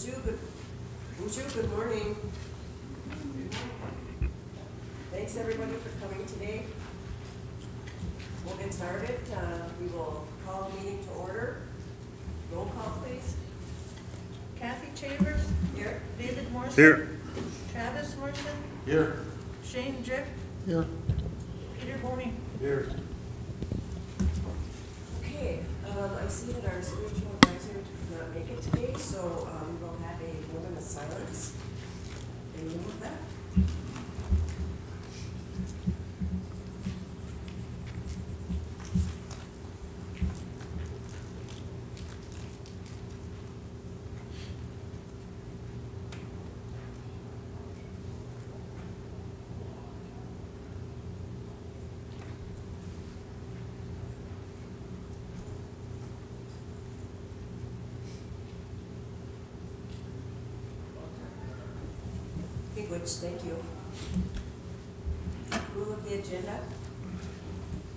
Good morning. Thanks everybody for coming today. We'll get started. We will call the meeting to order. Roll call, please. Kathy Chambers. Here. David Morrison. Here. Travis Morrison. Here. Shane Drift. Here. Peter Boney. Here. Okay, I see that our spiritual advisor did not make it today, so we'll have a moment of silence. And you with that? Thank you. Approval of the agenda.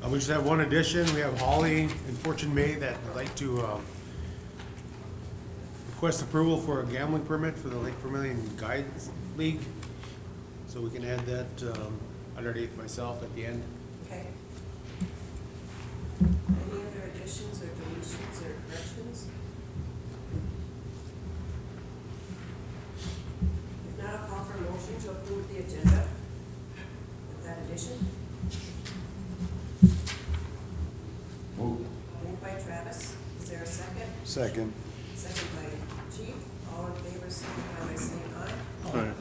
We just have one addition. We have Holly and Fortune May that would like to request approval for a gambling permit for the Lake Vermilion Guides League. So we can add that underneath myself at the end. Okay. Any other additions or deletions or corrections? If not, I'll call for a motion to approve the agenda with that addition. Moved by Travis. Is there a second? Second. Second by Chief. All in favor, signify by saying aye. Aye.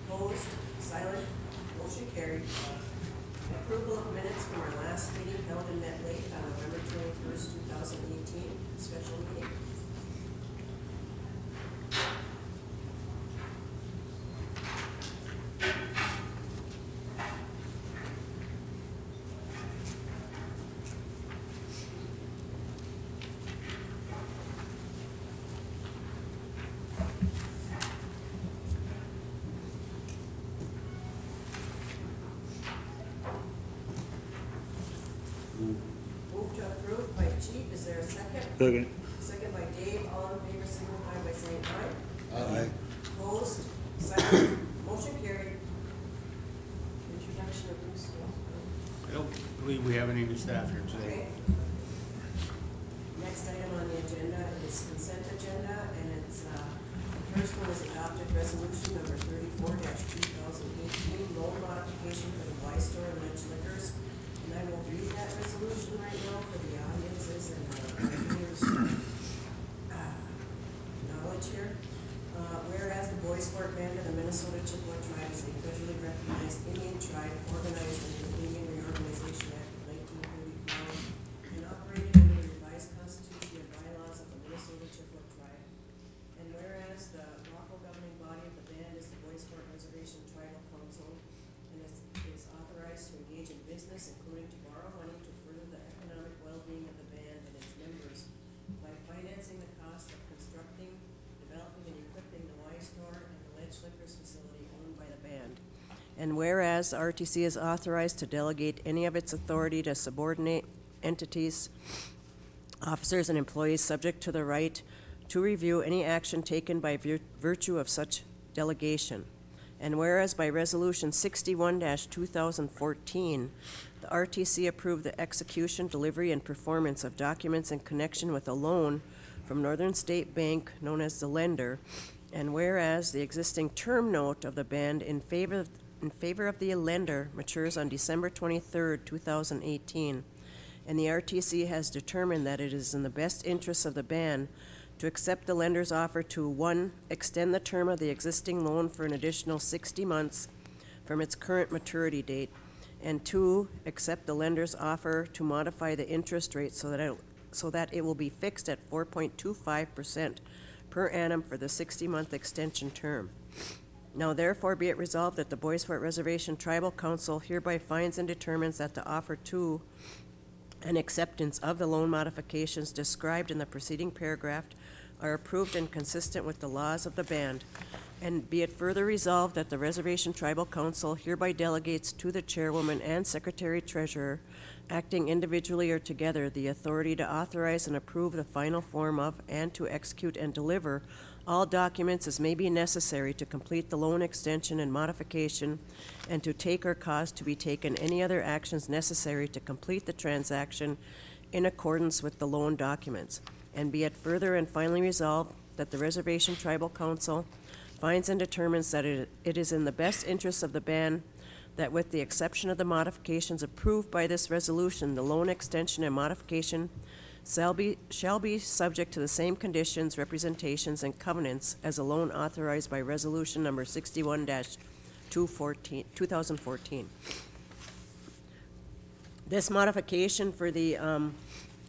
Opposed? Silent? Motion carried. Approval of minutes from our last meeting held in Net Lake on November 21st, 2018, special meeting. Move to approve by Chief. Is there a second? Second. Second by Dave. All in favor, signify by saying aye. Aye. Opposed? Silent? Motion carried. Introduction of new staff. I don't believe we have any new staff here today. Okay. Next item on the agenda is consent agenda, and it's, the first one is adopted resolution number 34-2018, loan modification for the Y Store and Lynch Liquors. And I will read that resolution right now for the audiences and viewers' knowledge here. Whereas the Boys Sport Band of the Minnesota Chippewa Tribe is a federally recognized Indian tribe organized under the Indian Reorganization Act of 1934 and operated under the revised constitution and bylaws of the Minnesota Chippewa Tribe. And whereas the lawful governing body of the band is the Boys Sport Reservation Tribal Council and is authorized to engage in business, including to borrow money to further the economic well-being of the band and its members by financing the cost of constructing, developing, and equipping the Y Store and the Ledge Liquors facility owned by the band. And whereas RTC is authorized to delegate any of its authority to subordinate entities, officers, and employees subject to the right to review any action taken by virtue of such delegation. And whereas by Resolution 61-2014, the RTC approved the execution, delivery, and performance of documents in connection with a loan from Northern State Bank, known as the lender, and whereas the existing term note of the band in favor of the lender matures on December 23rd, 2018, and the RTC has determined that it is in the best interests of the band to accept the lender's offer to 1, extend the term of the existing loan for an additional 60 months from its current maturity date, and 2, accept the lender's offer to modify the interest rate so that it will be fixed at 4.25% per annum for the 60-month extension term. Now therefore be it resolved that the Boys Sport Reservation Tribal Council hereby finds and determines that the offer to and acceptance of the loan modifications described in the preceding paragraph are approved and consistent with the laws of the band. And be it further resolved that the Reservation Tribal Council hereby delegates to the chairwoman and secretary treasurer acting individually or together, the authority to authorize and approve the final form of and to execute and deliver all documents as may be necessary to complete the loan extension and modification, and to take or cause to be taken any other actions necessary to complete the transaction in accordance with the loan documents. And be it further and finally resolved that the Reservation Tribal Council finds and determines that it is in the best interest of the band that with the exception of the modifications approved by this resolution, the loan extension and modification shall be subject to the same conditions, representations, and covenants as a loan authorized by Resolution Number 61-2014. This modification for the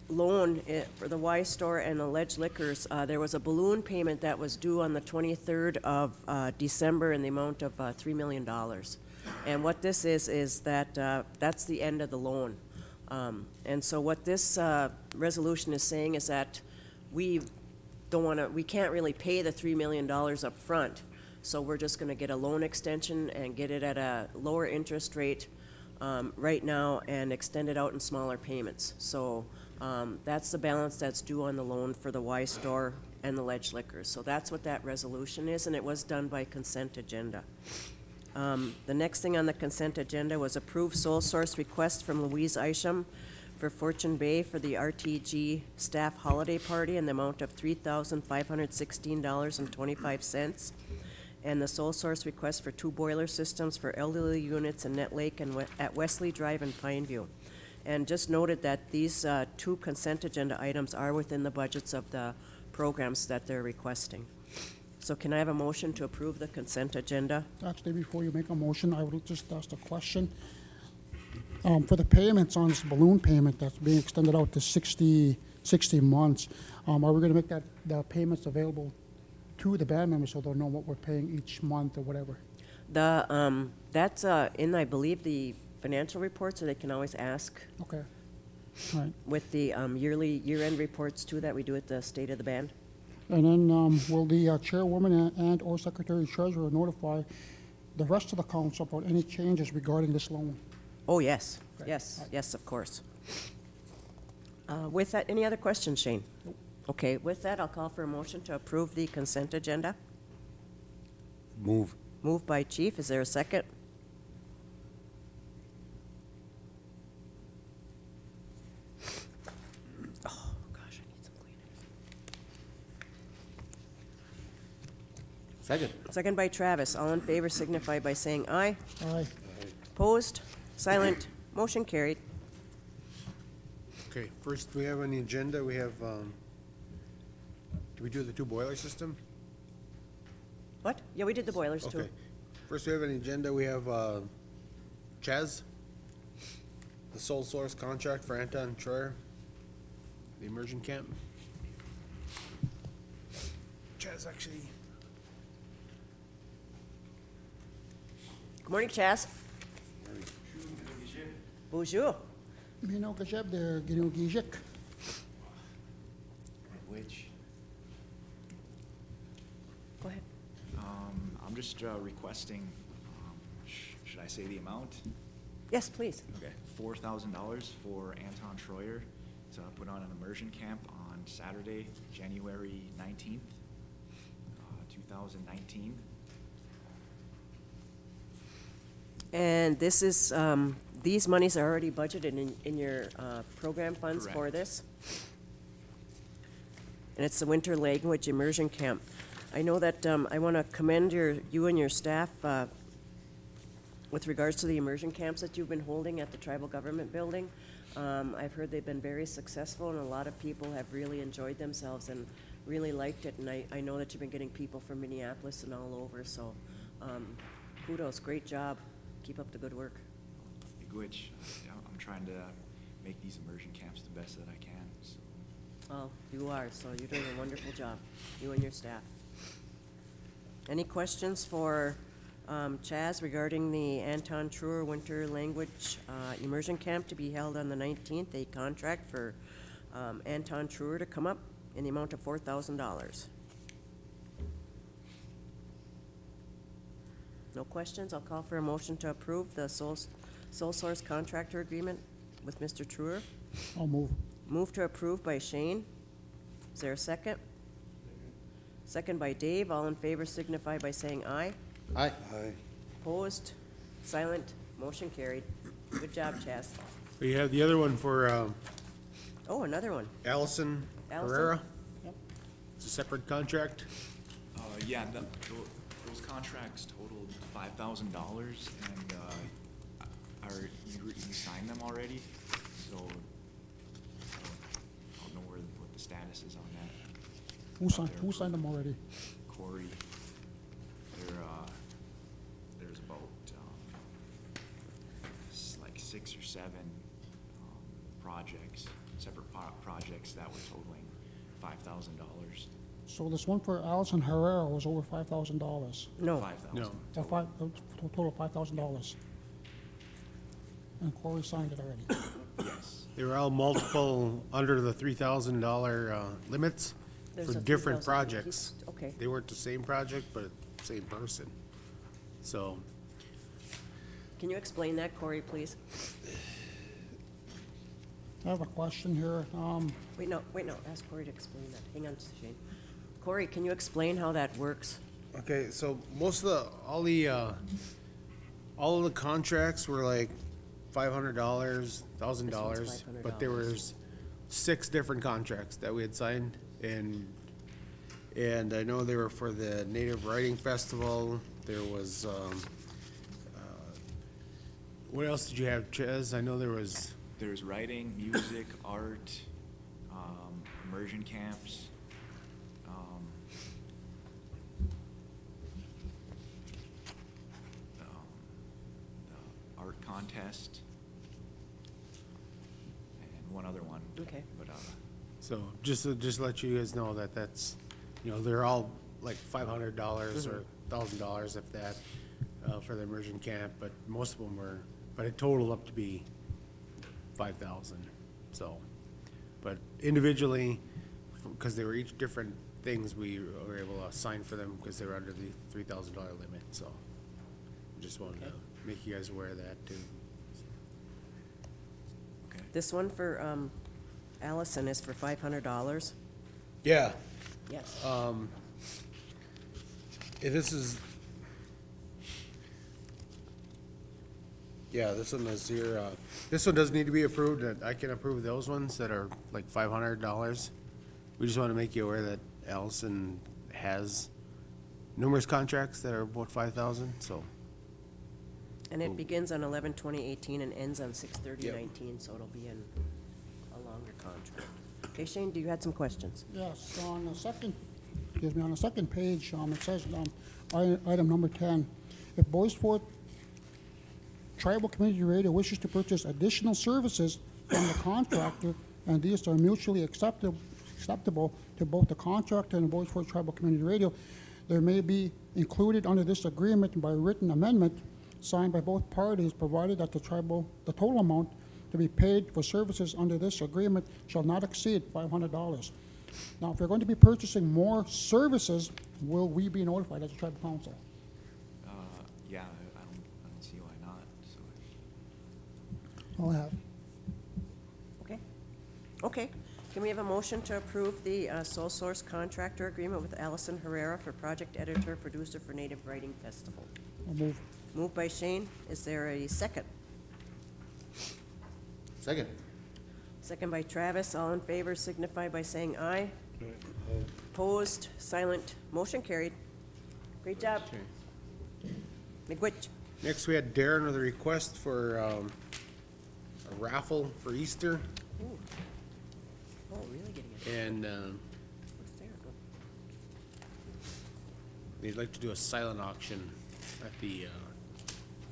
loan for the Y Store and the Ledge Liquors, there was a balloon payment that was due on the 23rd of December in the amount of $3 million. And what this is that that's the end of the loan. And so what this resolution is saying is that we can't really pay the $3 million up front, so we're just gonna get a loan extension and get it at a lower interest rate right now and extend it out in smaller payments. So that's the balance that's due on the loan for the Y Store and the Ledge Liquors. So that's what that resolution is, and it was done by consent agenda. The next thing on the consent agenda was approved sole source request from Louise Isham for Fortune Bay for the RTG staff holiday party in the amount of $3,516.25. And the sole source request for 2 boiler systems for elderly units in Net Lake and at Wesley Drive in Pineview. And just noted that these 2 consent agenda items are within the budgets of the programs that they're requesting. So can I have a motion to approve the consent agenda? Actually, before you make a motion, I would just ask a question. For the payments on this balloon payment that's being extended out to 60 months, are we going to make the payments available to the band members so they'll know what we're paying each month or whatever? That's in, I believe, the financial reports, so they can always ask Okay. All right. with the year-end reports too that we do at the State of the Band. And then will the chairwoman and/or secretary treasurer notify the rest of the council about any changes regarding this loan? Oh, yes, Okay. yes, yes, of course. With that, any other questions, Shane? Okay, with that, I'll call for a motion to approve the consent agenda. Move. Moved by Chief, is there a second? Oh, gosh, I need some Kleenex. Second. Second by Travis, all in favor signify by saying aye. Aye. Opposed? Silent? Motion carried. Okay, first we have on the agenda, we have, do we do the 2 boiler system? What? Yeah, we did the boilers too. Okay. First we have on the agenda, we have, Chaz, the sole source contract for Anton Troyer, the immersion camp. Chaz actually. Good morning, Chaz. Bonjour. Mino Gajeb, the Ginugijik. Which, Go ahead. I'm just requesting, should I say the amount? Yes, please. Okay, $4,000 for Anton Troyer to put on an immersion camp on Saturday, January 19th, 2019. And this is, these monies are already budgeted in your program funds for Correct. this? And it's the Winter Language Immersion Camp. I know that I want to commend you and your staff with regards to the immersion camps that you've been holding at the Tribal Government Building. I've heard they've been very successful, and a lot of people have really enjoyed themselves and really liked it. And I know that you've been getting people from Minneapolis and all over, so kudos, great job. Keep up the good work. Which, I'm trying to make these immersion camps the best that I can, so. Well, you are, so you're doing a wonderful job, you and your staff. Any questions for Chaz regarding the Anton Truer Winter Language Immersion Camp to be held on the 19th, a contract for Anton Truer to come up in the amount of $4,000? No questions? I'll call for a motion to approve the sole source contractor agreement. with Mr. Truer. I'll move. Move to approve by Shane. Is there a second? Second by Dave. All in favor signify by saying aye. Aye. Opposed? Silent? Motion carried. Good job, Chaz. We have the other one for, Oh, another one. Allison Allison? Herrera. Yep. It's a separate contract. Yeah, those contracts totaled $5,000, and you signed them already, so I don't know what the status is on that. Who signed them already? Corey, there's about like 6 or 7 projects, separate projects that were totaling $5,000. So this one for Allison Herrera was over $5,000. No. 5,000. No. Total of $5,000. And Corey signed it already. Yes. They were all multiple, under the $3,000 limits There's for a different 3,000. projects. Okay. They weren't the same project, but same person. So, Can you explain that, Corey, please? I have a question here. Wait, no, ask Corey to explain that. Hang on, Shane. Corey, can you explain how that works? okay, so most of all of the contracts were like $500, $1,000, but there $500. was 6 different contracts that we had signed, and I know they were for the Native Writing Festival. There was, what else did you have, Chaz? I know there was, There's writing, music, art, immersion camps, the art contest, and one other one. Okay. But, so just to let you guys know that that's, they're all like $500 or $1,000 if that, for the immersion camp, but most of them were, but it totaled up to be 5,000, so. But individually, because they were each different things, we were able to sign for them because they were under the $3,000 limit, so. Just wanted to make you guys aware of that too. okay. This one for Allison is for $500. Yeah, Yes. this is, yeah, this one is here, this one doesn't need to be approved, I can approve those ones that are like $500. We just want to make you aware that Allison has numerous contracts that are about 5,000, so. And it begins on 11/20/18 and ends on 6/30/19, so it'll be in a longer contract. Okay, Shane, do you had some questions? Yes, on the second, on the second page, it says, item number 10, if Bois Forte Tribal Community Radio wishes to purchase additional services from the contractor, and these are mutually acceptable to both the contractor and the Bois Forte Tribal Community Radio, there may be included under this agreement by written amendment signed by both parties, provided that the total amount to be paid for services under this agreement shall not exceed $500. Now, if we're going to be purchasing more services, will we be notified as a tribal council? Yeah, I don't see why not, so. I'll have. Okay. Okay. Can we have a motion to approve the sole source contractor agreement with Allison Herrera for project editor, producer for Native Writing Festival? I'll move. Moved by Shane. Is there a second? Second. Second by Travis. All in favor signify by saying aye. Opposed, silent, motion carried. Great job. McWitch. Next, we had Darren with a request for, a raffle for Easter, Ooh. Oh, really getting it. and, What's there? they'd like to do a silent auction at the,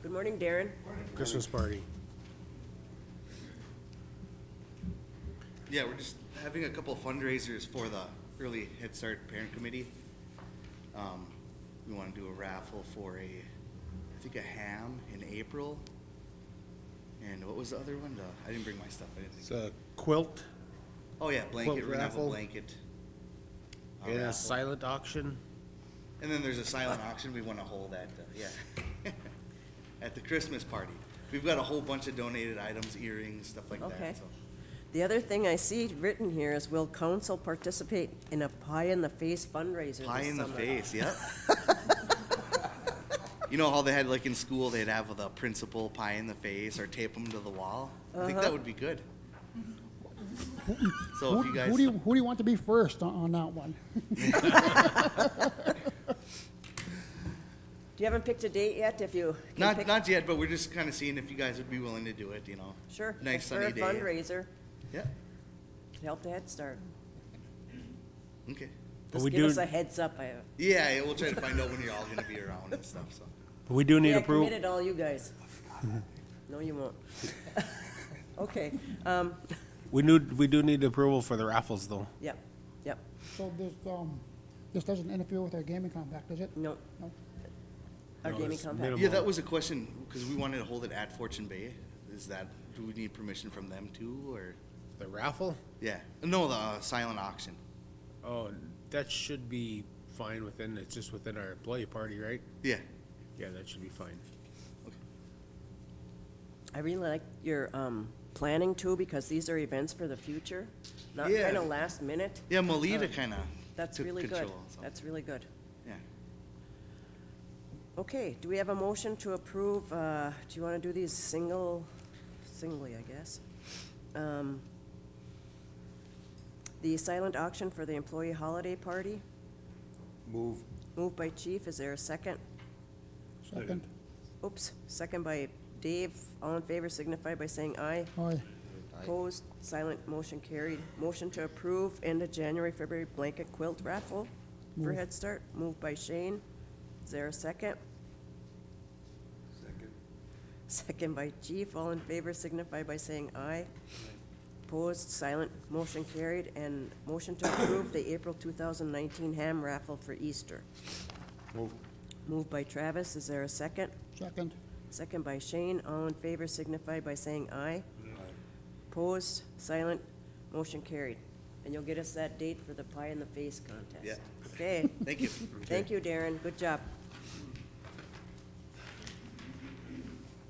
Good morning, Darren. Christmas party. Yeah, we're just having a couple of fundraisers for the Early Head Start Parent Committee. We want to do a raffle for I think a ham in April. And what was the other one? I didn't bring my stuff. I didn't It's think. a quilt Oh yeah, blanket. quilt We're gonna have a raffle. blanket. and a raffle. silent auction. And then there's a silent auction we want to hold at, at the Christmas party. we've got a whole bunch of donated items, earrings, stuff like Okay. that, so. The other thing I see written here is, will council participate in a pie-in-the-face fundraiser Pie this in the summer? face, yep. You know how they had, like in school, they'd have the principal pie in the face or tape them to the wall? I think that would be good. So if you guys. Who do you want to be first on that one? You haven't picked a date yet, if you can pick? Not yet, but we're just kind of seeing if you guys would be willing to do it, you know? Sure. Nice sunny For day. a fundraiser, Yeah, to help the Head Start. okay. But Just we give do, us a heads up. Yeah, we'll try to find out when you're all gonna be around and stuff, so. but we do need Yeah, approval. committed all you guys. No, you won't. Okay, We do need approval for the raffles though. yep, yep, So this doesn't interfere with our gaming compact, does it? no. No? Our No, gaming it's compact. minimum. Yeah, that was a question, because we wanted to hold it at Fortune Bay. Do we need permission from them too, or? The raffle? Yeah, no, the silent auction. Oh, that should be fine it's just within our employee party, right? Yeah, Yeah, that should be fine. I really like your planning too, because these are events for the future, not Yeah. kind of last minute. yeah, Melita kind of That's took really good. control. So. That's really good. Yeah. Okay, do we have a motion to approve, do you want to do these singly, I guess? The silent auction for the employee holiday party, Move. moved by Chief, is there a second? Second? Oops, second by Dave, all in favor signify by saying aye. Aye. Opposed, silent, motion carried. Motion to approve end of January, February blanket quilt raffle for Move. Head Start, moved by Shane, is there a second? Second. Second by Chief, all in favor signify by saying aye. Opposed, silent, motion carried, and motion to approve the April 2019 ham raffle for Easter. Move. Moved by Travis, is there a second? Second? Second by Shane, all in favor signify by saying aye. Opposed, silent, motion carried. And you'll get us that date for the pie in the face contest. Yeah. Okay, Thank you. thank you, Darren, good job.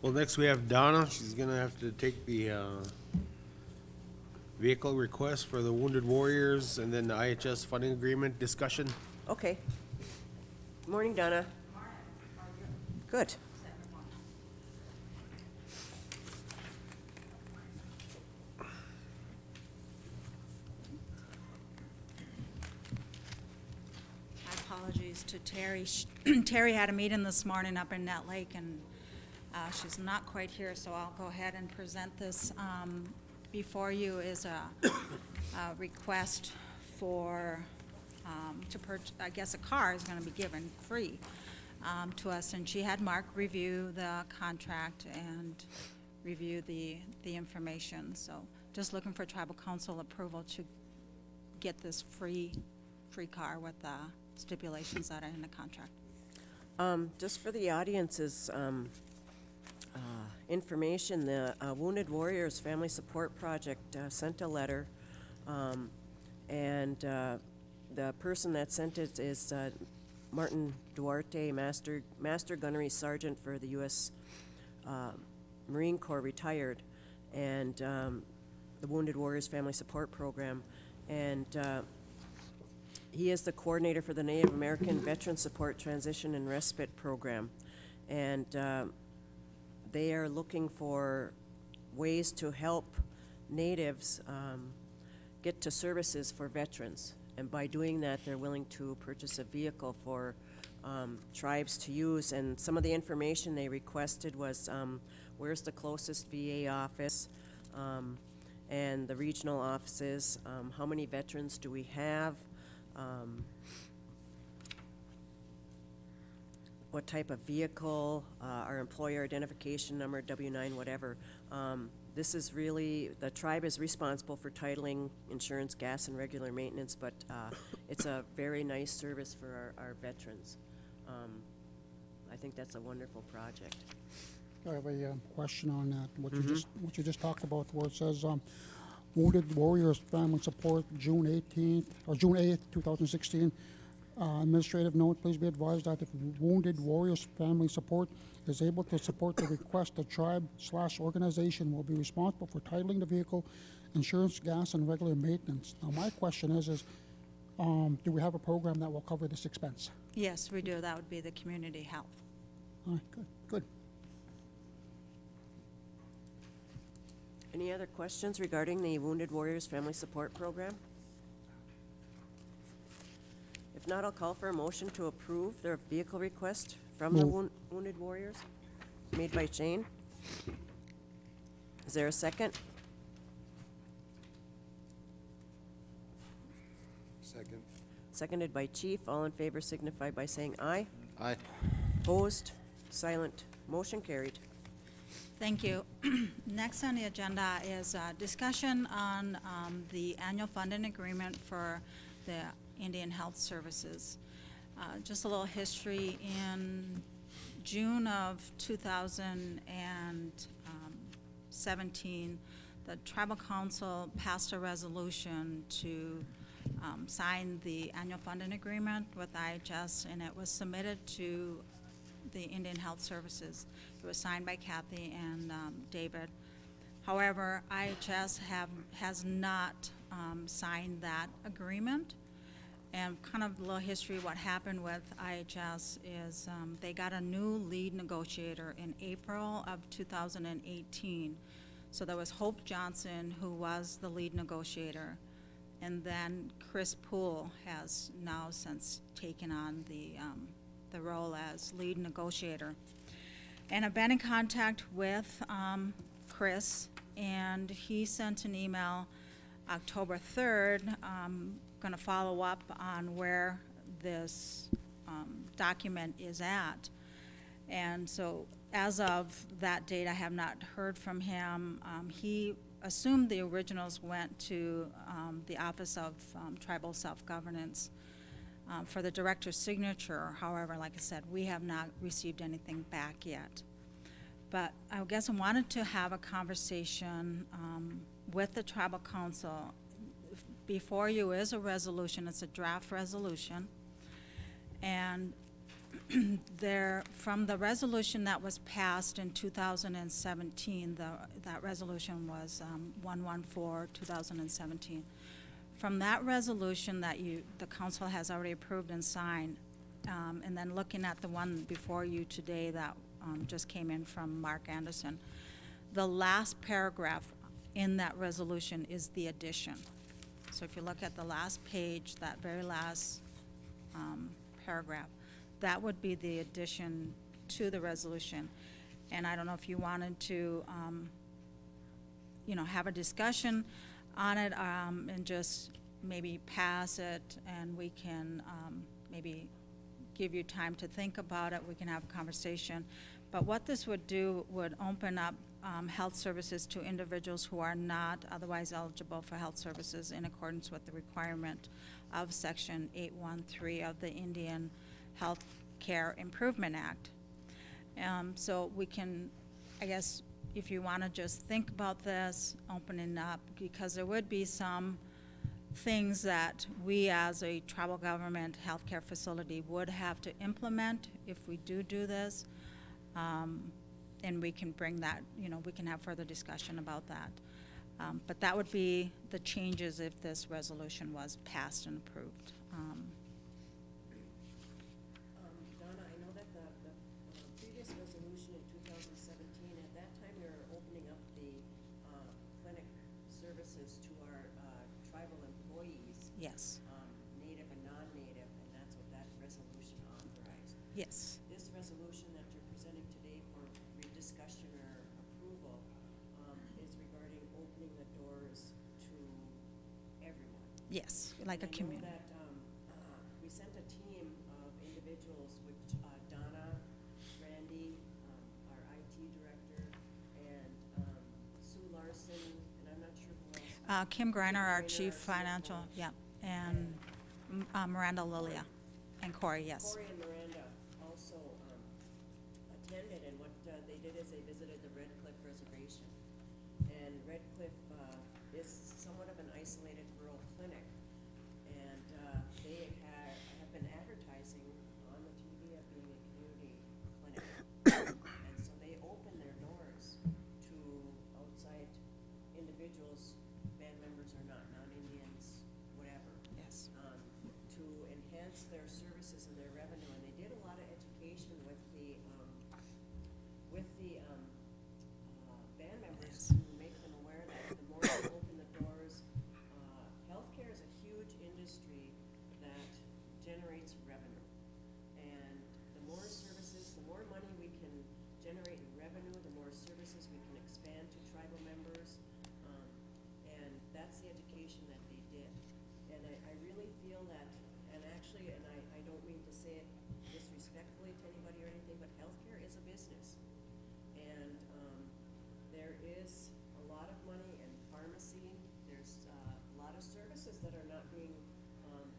Well, next we have Donna. She's gonna have to take the, vehicle request for the Wounded Warriors and then the IHS funding agreement discussion. Okay. Morning, Donna. Good. My apologies to Terry. Terry had a meeting this morning up in Nett Lake, and she's not quite here, so I'll go ahead and present this. Before you is a request for, to purchase, I guess a car is gonna be given free to us, and she had Mark review the contract and review the information, so just looking for tribal council approval to get this free car with the stipulations that are in the contract. Just for the audience's information, the Wounded Warriors Family Support Project sent a letter, and the person that sent it is Martin Duarte, Master Gunnery Sergeant for the U.S. Marine Corps, retired, and the Wounded Warriors Family Support Program, and he is the coordinator for the Native American Veteran Support Transition and Respite Program, and they are looking for ways to help natives get to services for veterans. And by doing that, they're willing to purchase a vehicle for tribes to use. And some of the information they requested was where's the closest VA office and the regional offices, how many veterans do we have, what type of vehicle, our employer identification number, W-9, whatever. This is really, the tribe is responsible for titling, insurance, gas, and regular maintenance, but it's a very nice service for our veterans. I think that's a wonderful project. I have a question on that, what you just talked about, where it says, Wounded Warriors Family Support, June 18th, or June 8th, 2016. Administrative note, please be advised that if Wounded Warriors Family Support is able to support the request, the tribe/organization will be responsible for titling the vehicle, insurance, gas, and regular maintenance. Now, my question is, do we have a program that will cover this expense? Yes, we do. That would be the community health. All right, good, good. Any other questions regarding the Wounded Warriors Family Support Program? If not, I'll call for a motion to approve their vehicle request from the Wounded Warriors, made by Shane. Is there a second? Second. Seconded by Chief. All in favor signify by saying aye. Aye. Opposed? Silent. Motion carried. Thank you. Next on the agenda is discussion on the annual funding agreement for the Indian Health Services. Just a little history. In June of 2017, the Tribal Council passed a resolution to sign the annual funding agreement with IHS, and it was submitted to the Indian Health Services. It was signed by Kathy and David. However, IHS has not signed that agreement. And kind of a little history, what happened with IHS is they got a new lead negotiator in April of 2018. So there was Hope Johnson, who was the lead negotiator. And then Chris Poole has now since taken on the role as lead negotiator. And I've been in contact with Chris, and he sent an email October 3rd, going to follow up on where this document is at. And so as of that date, I have not heard from him. He assumed the originals went to the Office of Tribal Self-Governance for the director's signature. However, like I said, we have not received anything back yet. But I guess I wanted to have a conversation with the Tribal Council. Before you is a resolution. It's a draft resolution. And from the resolution that was passed in 2017, that resolution was 114-2017. From that resolution that the council has already approved and signed, and then looking at the one before you today that just came in from Mark Anderson, the last paragraph in that resolution is the addition. So if you look at the last page, that very last paragraph, that would be the addition to the resolution. And I don't know if you wanted to, have a discussion on it and just maybe pass it, and we can maybe give you time to think about it. We can have a conversation. But what this would do would open up health services to individuals who are not otherwise eligible for health services in accordance with the requirement of Section 813 of the Indian Health Care Improvement Act. So we can, I guess, if you want to just think about this, opening up, because there would be some things that we as a tribal government healthcare facility would have to implement if we do this. And we can bring that, we can have further discussion about that. But that would be the changes if this resolution was passed and approved. Donna, I know that the previous resolution in 2017, at that time we were opening up the clinic services to our tribal employees, Yes, native and non-native, and that's what that resolution authorized. yes, This resolution that you're presenting today for discussion or approval is regarding opening the doors to everyone. yes, like a And community. I know that we sent a team of individuals, which Donna, Randy, our IT director, and Sue Larson, and I'm not sure who else. Kim Greiner, our Greiner, chief our financial, CFO. yeah, and Miranda Lilia, and Corey, yes. Corey and Miranda also attended, and what they did is they visited the Red Cliff Reservation. And Red Cliff is somewhat of an isolated rural clinic, and they have been advertising tribal members, and that's the education that they did. And I really feel that, and actually, and I don't mean to say it disrespectfully to anybody or anything, but healthcare is a business. And there is a lot of money in pharmacy. There's a lot of services that are not being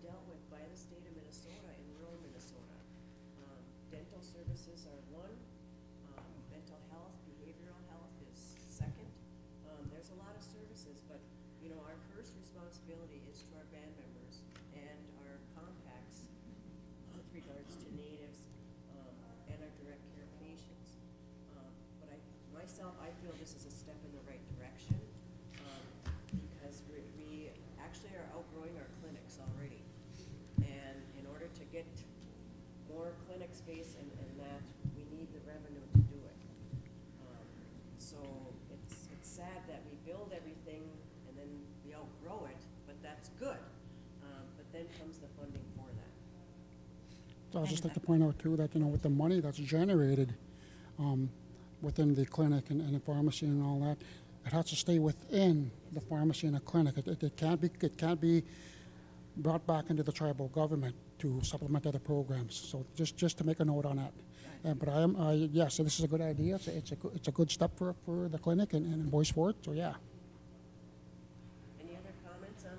dealt with by the state of Minnesota in rural Minnesota. Dental services are one. Mental health, behavioral health is second. There's a lot of services, but you know, our first responsibility is to our band members and our compacts with regards to natives and our direct care patients. But I feel this is a step in the right direction because we actually are outgrowing our clinics already. And in order to get more clinic space and that, we need the revenue to do it. So it's sad that we build everything and then we outgrow it, but that's good. But then comes the funding for that. So I was just like to point out too that, you know, with the money that's generated within the clinic and the pharmacy and all that, it has to stay within the pharmacy and the clinic. It can't be brought back into the tribal government to supplement other programs. So just to make a note on that. But yes, so this is a good idea. It's a good step for the clinic and Bois Forte. So yeah. Any other comments on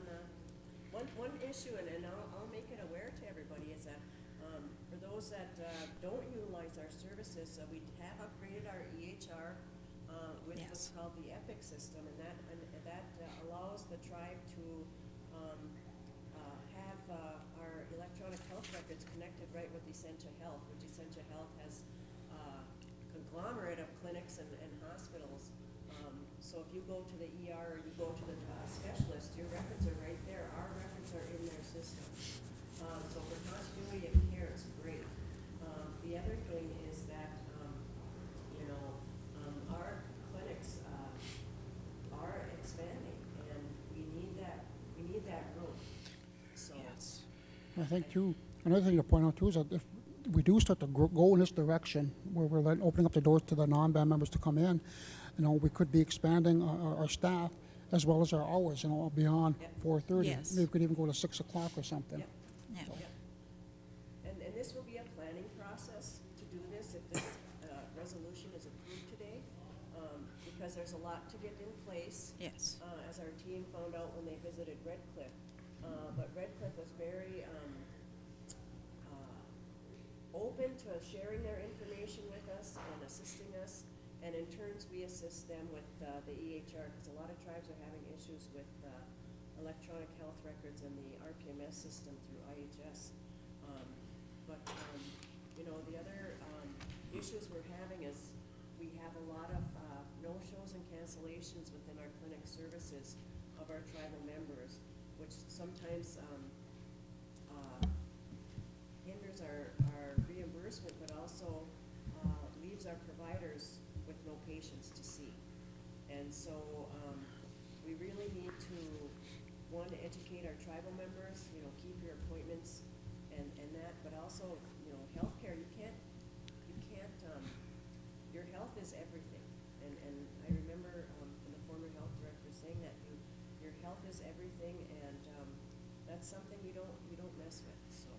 one issue, and I'll make it aware to everybody, is that for those that don't utilize our services, we have upgraded our EHR with what's called the EPIC system, and that allows the tribe to have our electronic health records connected right with Essentia Health, which Essentia Health has a conglomerate of clinics and hospitals. So if you go to the ER or you go to the specialist, your records are right there. Our records are in their system. So for continuity of care, it's great. The other thing is that, you know, our clinics are expanding, and we need that room. So. Yes. I think too, another thing to point out too is that if we do start to go in this direction, where we're opening up the doors to the non-band members to come in, you know, we could be expanding our staff as well as our hours, you know, beyond 4:30. Yes. Maybe we could even go to 6 o'clock or something. Yep. Yeah. Yep. And this will be a planning process to do this if this resolution is approved today, because there's a lot to get in place. Yes. As our team found out when they visited Red Cliff. But Red Cliff was very open to sharing their information with us and assisting us. And in turns, we assist them with the EHR, because a lot of tribes are having issues with electronic health records and the RPMS system through IHS. You know, the other issues we're having is we have a lot of no-shows and cancellations within our clinic services of our tribal members, which sometimes hinders our reimbursement, but also leaves our providers with no patients to see. And so we really need to, one, educate our tribal members, you know, keep your appointments and that, but also, you know, healthcare, you can't, your health is everything. And I remember the former health director saying that your health is everything, and that's something you don't mess with. So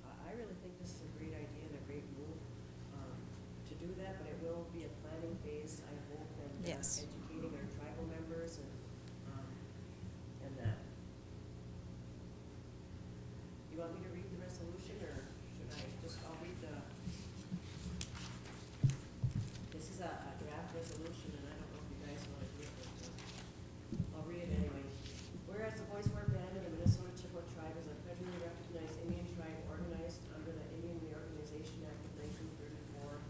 I really think this is a great idea and a great move to do that, but it will be a planning phase, I hope, and Yes. educating our tribal members and that. You want me to read the resolution, or should I I'll read this is a draft resolution, and I don't know if you guys want to do it, but I'll read it anyway. Whereas the Bois Forte Band of the Minnesota Chippewa Tribe is a federally recognized Indian tribe organized under the Indian Reorganization Act of 1934,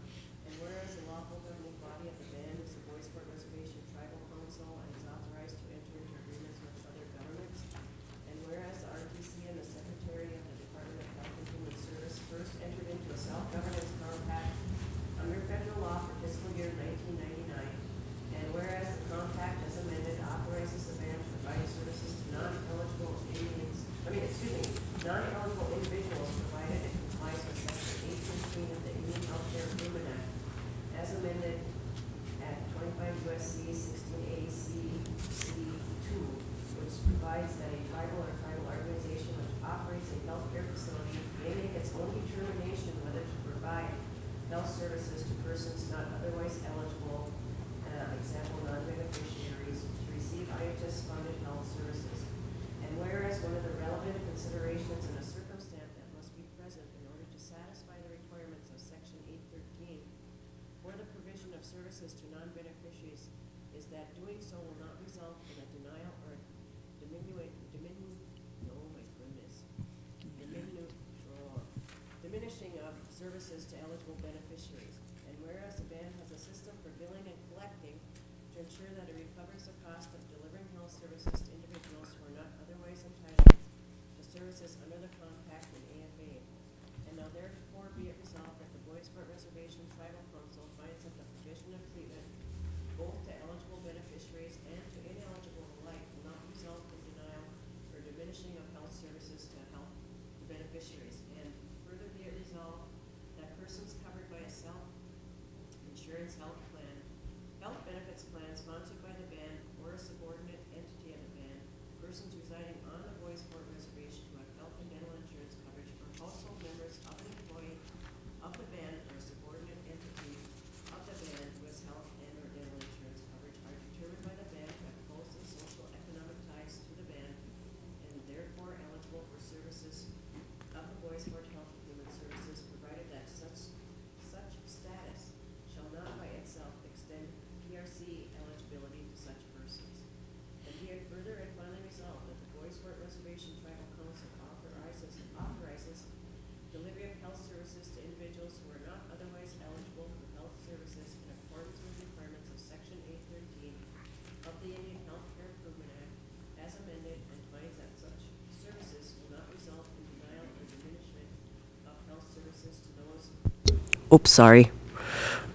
and whereas the lawful governing body of the band is the Bois Forte Reservation Tribal Council and is authorized to enter into agreements with other governments, and whereas the RTC and the Secretary of the Department of Health and Human Service first entered into a self-governance compact under federal law for fiscal year 1999, and whereas the compact as amended authorizes the band to provide services to non-eligible individuals provided it complies with section 815 of the Indian Healthcare Improvement Act, as amended at 25 U.S. USC 1680C2, which provides that a tribal or tribal organization which operates a healthcare facility may make its own determination whether to provide health services to persons not otherwise eligible, example, non-beneficiaries, to receive IHS-funded health services. And whereas one of the relevant considerations in a circumstance that must be present in order to satisfy the requirements of Section 813 for the provision of services to non-beneficiaries is that doing so will not result in a denial or diminishing of services to eligible beneficiaries. And whereas the band has a system for billing and collecting to ensure that it recovers the cost of delivering health services to individuals who are not otherwise entitled to services under the compact and AFA. And now therefore be it resolved that the Boysport Reservation Tribal Council finds that the provision of treatment both to eligible beneficiaries and to ineligible alike will not result in denial or diminishing of health services to beneficiaries. And further be it resolved that persons covered by a self-insurance health plan, health benefits plan sponsored by the band or a subordinate entity of the band, persons residing on the Boysport Reservation who have health and dental insurance coverage, or household members of an employee of the band or a subordinate entity of the band who has health and or dental insurance coverage are determined by the band to have close and social economic ties to the band and therefore eligible for services of the Boysport Health and Human Services, provided that such status shall not by itself extend PRC eligibility to such persons. And be it further and finally resolved that the Boysport Reservation Tribal Council authorizes delivery of health services to individuals who are not otherwise eligible for health services in accordance with the requirements of Section 813 of the Indian Health Care Improvement Act as amended, and finds that such services will not result in denial or diminishment of health services to those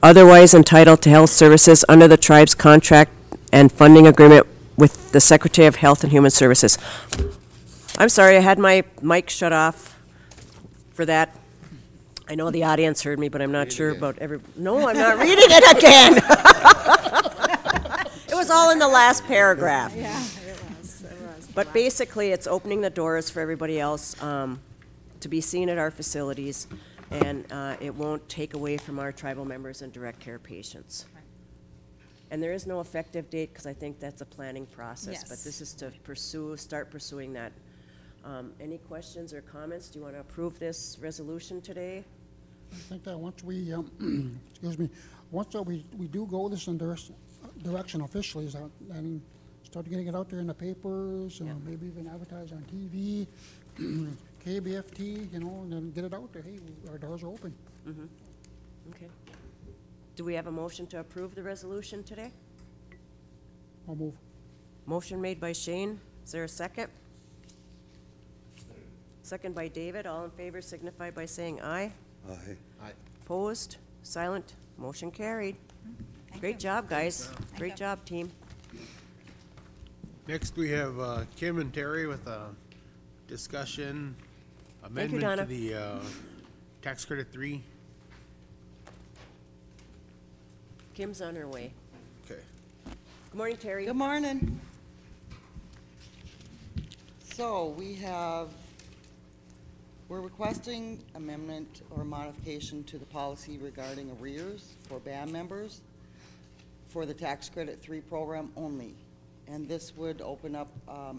otherwise entitled to health services under the tribe's contract and funding agreement with the Secretary of Health and Human Services. I'm sorry, I had my mic shut off for that. I know the audience heard me, but I'm not sure about no, I'm not reading it again. It was all in the last paragraph. Yeah, it was. But basically, it's opening the doors for everybody else to be seen at our facilities, and it won't take away from our tribal members and direct care patients. And there is no effective date, because I think that's a planning process. But Yes. this is to start pursuing that. Any questions or comments? Do you want to approve this resolution today? I think that once we, excuse me, once we do go this direction officially, is that, and start getting it out there in the papers, Yeah. maybe even advertise on TV, KBFT, and then get it out there, hey, our doors are open. Okay. Do we have a motion to approve the resolution today? I'll move. Motion made by Shane. Is there a second? Second by David. All in favor signify by saying aye. Aye. Opposed? Silent? Motion carried. Thank Great you. job, guys. Thank Great you. job, team. Next, we have Kim and Terry with a discussion amendment Donna. to the tax credit 3. Kim's on her way. Okay. Good morning, Terry. Good morning. So we're requesting amendment or modification to the policy regarding arrears for band members for the tax credit 3 program only. And this would open up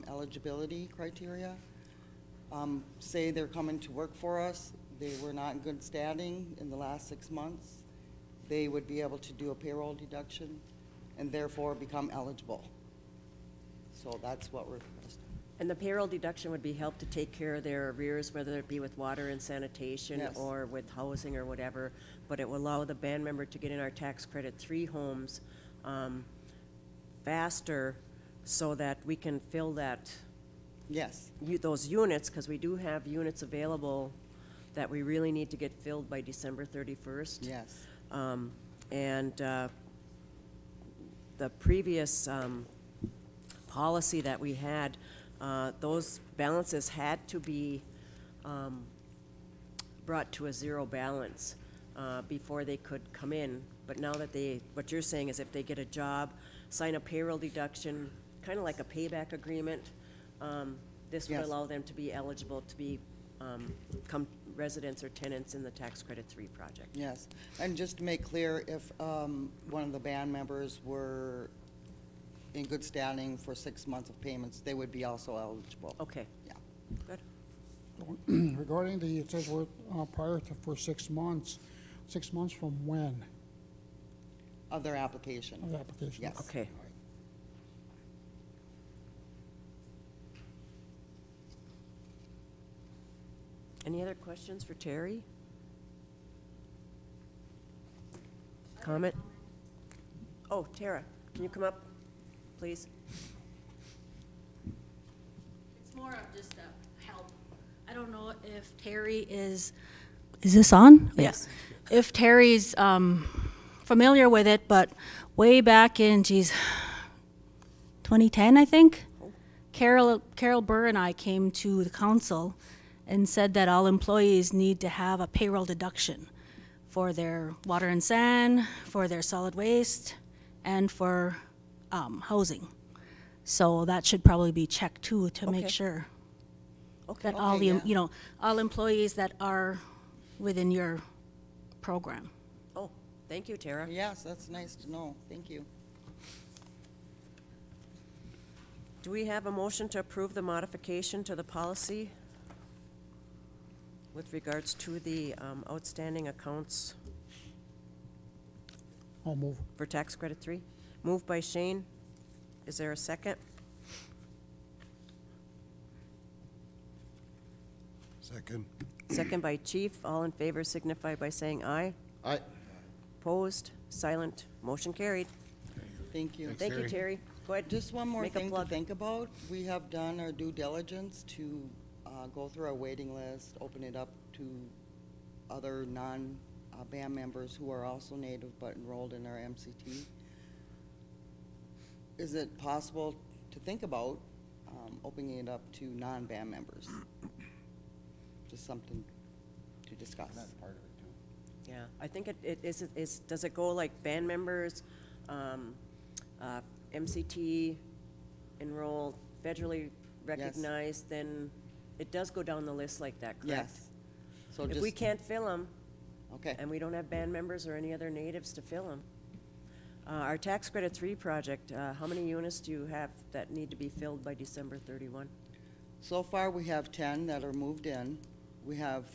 eligibility criteria. Say they're coming to work for us, they were not in good standing in the last 6 months, they would be able to do a payroll deduction and therefore become eligible. So that's what we're requesting. And the payroll deduction would be help to take care of their arrears, whether it be with water and sanitation Yes. or with housing or whatever. But it will allow the band member to get in our tax credit 3 homes faster so that we can fill Yes, those units, because we do have units available that we really need to get filled by December 31st. yes. And the previous policy that we had, those balances had to be brought to a zero balance before they could come in But now that what you're saying is if they get a job, sign a payroll deduction, kind of like a payback agreement, this would Yes. allow them to be eligible to become residents or tenants in the Tax Credit 3 project. Yes, and just to make clear, if one of the band members were in good standing for 6 months of payments, they would be also eligible. Okay, Yeah. good. Regarding it says we're prior to, for 6 months. 6 months from when Of their application. of the application? Yes. Okay. Any other questions for Terry? Comment? Oh, Tara, can you come up, please? It's more of just a help. I don't know if Terry is this on? Yes. If Terry's familiar with it, but way back in, 2010, I think, Carol Burr and I came to the council and said that all employees need to have a payroll deduction for their water and sand, for their solid waste, and for housing. So that should probably be checked too, to make Okay. sure Okay, that all Okay, the, yeah. all employees that are within your program. oh, thank you, Tara. Yes, that's nice to know. Thank you. Do we have a motion to approve the modification to the policy with regards to the outstanding accounts I'll move. for Tax Credit 3? Moved by Shane. Is there a second? Second. Second by Chief. All in favor signify by saying aye. Aye. Opposed? Silent? Motion carried. Thank you. Thank you, Terry. Go ahead. Just one more Make a thing to plug. think about. We have done our due diligence to go through our waiting list, open it up to other non-band members who are also native but enrolled in our MCT. Is it possible to think about opening it up to non-band members? Just something to discuss. Yeah, I think does it go like band members, MCT, enrolled, federally recognized, then it does go down the list like that, correct? Yes. So If just, we can't fill them, okay, and we don't have band members or any other natives to fill them. Our Tax Credit 3 project, how many units do you have that need to be filled by December 31? so far we have 10 that are moved in. We have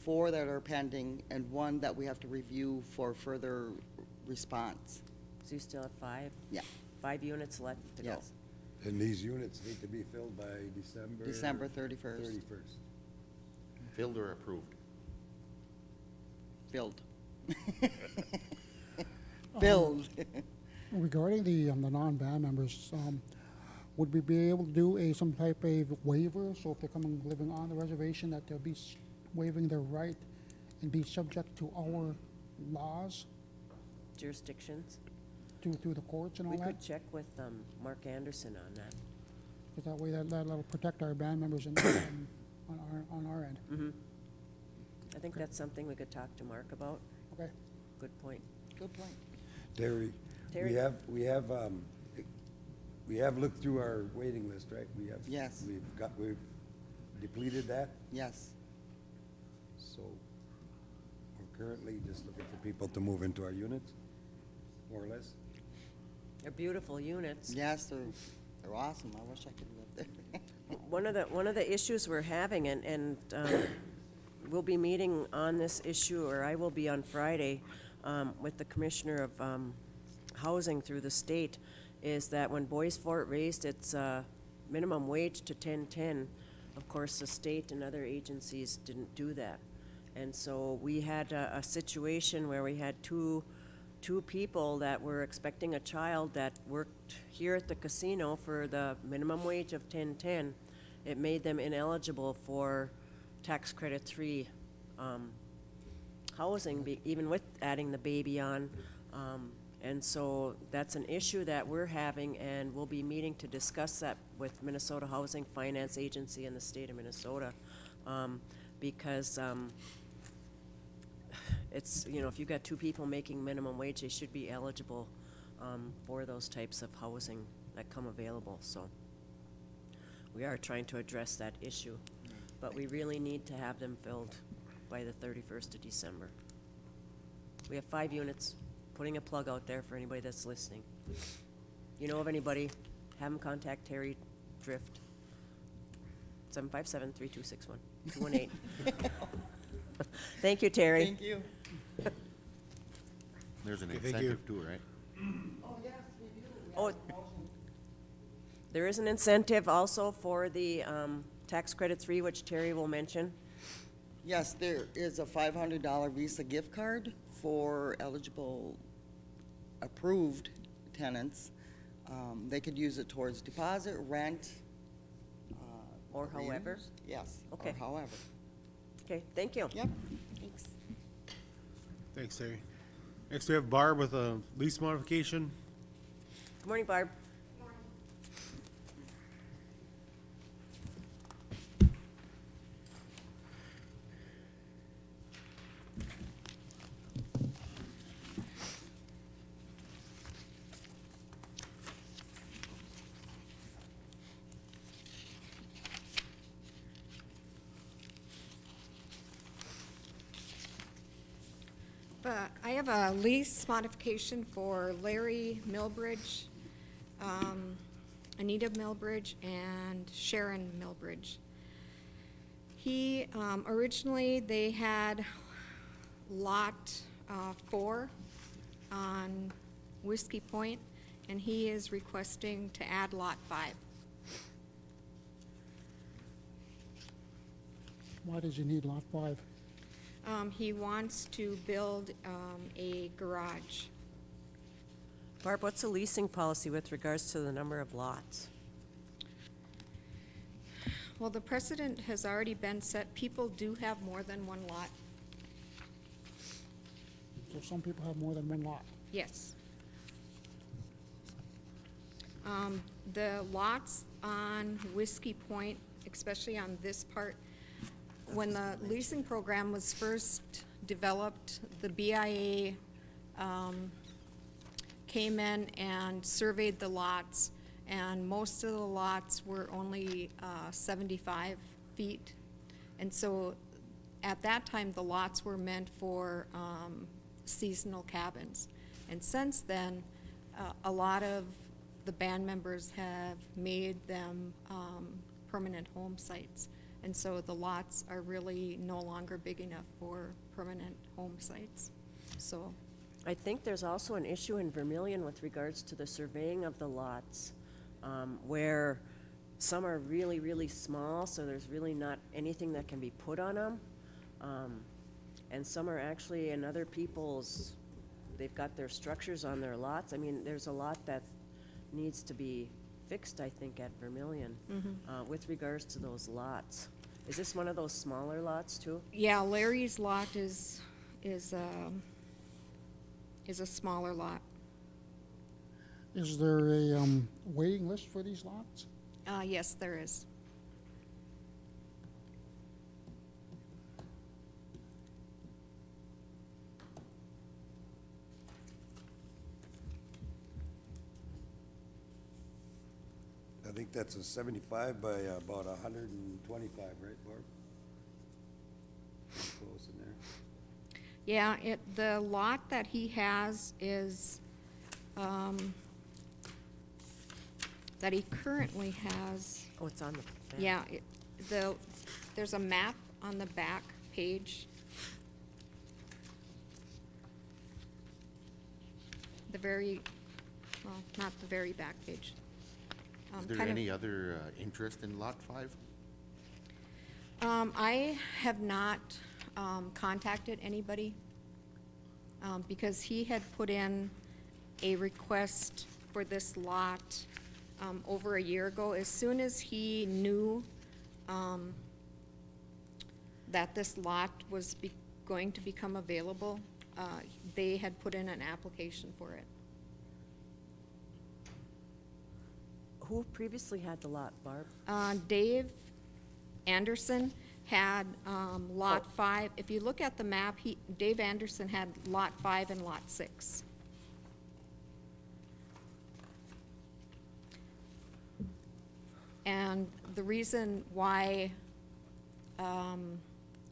4 that are pending and 1 that we have to review for further response. So you still have 5? Yeah. 5 units left to go? Yes, And these units need to be filled by December? December 31st. 31st. Filled or approved? Filled. Filled. Regarding the non-band members, would we be able to do some type of waiver? So if they're coming, living on the reservation, that they'll be waiving their right and be subject to our laws Jurisdictions? through the courts and all We that? could check with Mark Anderson on that. Because that way, that'll protect our band members and, on our end. Mm-hmm. I think that's something we could talk to Mark about. Okay. Good point. Good point. Terry, Terry? we have looked through our waiting list, right? We have. Yes. We've depleted that, Yes. so we're currently just looking for people to move into our units, more or less. They're beautiful units. Yes, they're awesome. I wish I could live there. One of the issues we're having, and we'll be meeting on this issue, or I will be on Friday, with the Commissioner of Housing through the state, is that when Boys Fort raised its minimum wage to $10.10, of course, the state and other agencies didn't do that. And so we had a situation where we had two people that were expecting a child that worked here at the casino for the minimum wage of $10.10. It made them ineligible for Tax Credit 3 housing, even with adding the baby on. And so that's an issue that we're having, and we'll be meeting to discuss that with Minnesota Housing Finance Agency and the state of Minnesota, because it's, you know, if you've got two people making minimum wage, they should be eligible for those types of housing that come available, so. We are trying to address that issue, but we really need to have them filled by the 31st of December. We have 5 units, putting a plug out there for anybody that's listening. You know of anybody, have them contact Terry Drift, 757-3261, 218. Thank you, Terry. Thank you. There's an Okay, thank you. incentive too, right? Oh, yes, we do. Oh, there is an incentive also for the tax credit 3, which Terry will mention. Yes, there is a $500 Visa gift card for eligible approved tenants. They could use it towards deposit, rent. Or however? reuse. Yes, or Okay. however. Okay, thank you. Yep, thanks. Thanks, Terry. Next, we have Barb with a lease modification. Good morning, Barb. I have a lease modification for Larry Milbridge, Anita Milbridge, and Sharon Milbridge. He, originally, they had lot 4 on Whiskey Point, and he is requesting to add lot 5. Why does he need lot 5? He wants to build a garage. Barb, what's the leasing policy with regards to the number of lots? Well, the precedent has already been set. People do have more than one lot. So some people have more than one lot. Yes. The lots on Whiskey Point, especially on this part, when the leasing program was first developed, the BIA came in and surveyed the lots, and most of the lots were only 75 feet. And so at that time, the lots were meant for seasonal cabins. And since then, a lot of the band members have made them permanent home sites. And so the lots are really no longer big enough for permanent home sites. So, I think there's also an issue in Vermillion with regards to the surveying of the lots, where some are really, really small, so there's really not anything that can be put on them. And some are actually in other people's, they've got their structures on their lots. I mean, there's a lot that needs to be fixed, I think, at Vermillion, with regards to those lots. Is this one of those smaller lots too? yeah, Larry's lot is a smaller lot. Is there a waiting list for these lots? Yes, there is. I think that's a 75 by about 125, right, Barb? Close in there. Yeah, the lot that he has is, that he currently has, Oh, it's on the back. yeah, there's a map on the back page. The very, well, not the very back page. Is there kind of- any other interest in Lot 5? I have not contacted anybody because he had put in a request for this lot over a year ago. As soon as he knew that this lot was going to become available, they had put in an application for it. Who previously had the lot, Barb? Dave Anderson, had Lot 5. If you look at the map, Dave Anderson had Lot 5 and Lot 6. And the reason why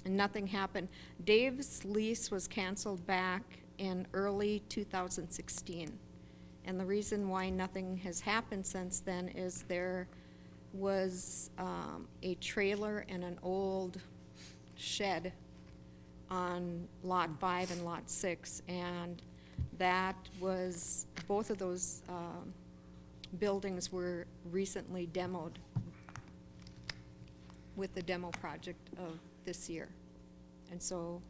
nothing happened, Dave's lease was canceled back in early 2016. And the reason why nothing has happened since then is there was a trailer and an old shed on Lot 5 and Lot 6. And that was, both of those buildings were recently demoed with the demo project of this year. And so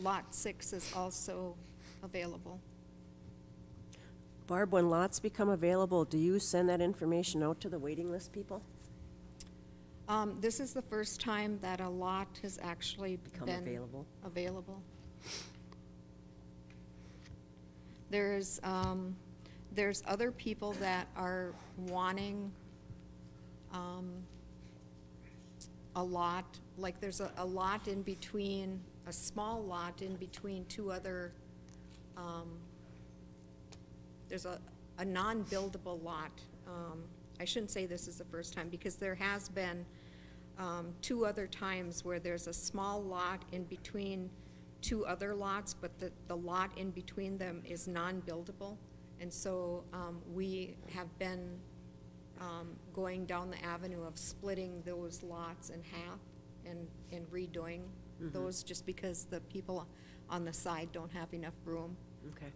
Lot 6 is also available. Barb, when lots become available, do you send that information out to the waiting list people? This is the first time that a lot has actually Become been available. There's other people that are wanting a lot, like there's a lot in between, a small lot in between two other, there's a non-buildable lot. I shouldn't say this is the first time, because there has been two other times where there's a small lot in between two other lots, but the lot in between them is non-buildable. And so we have been going down the avenue of splitting those lots in half and redoing those, just because the people on the side don't have enough room. Okay.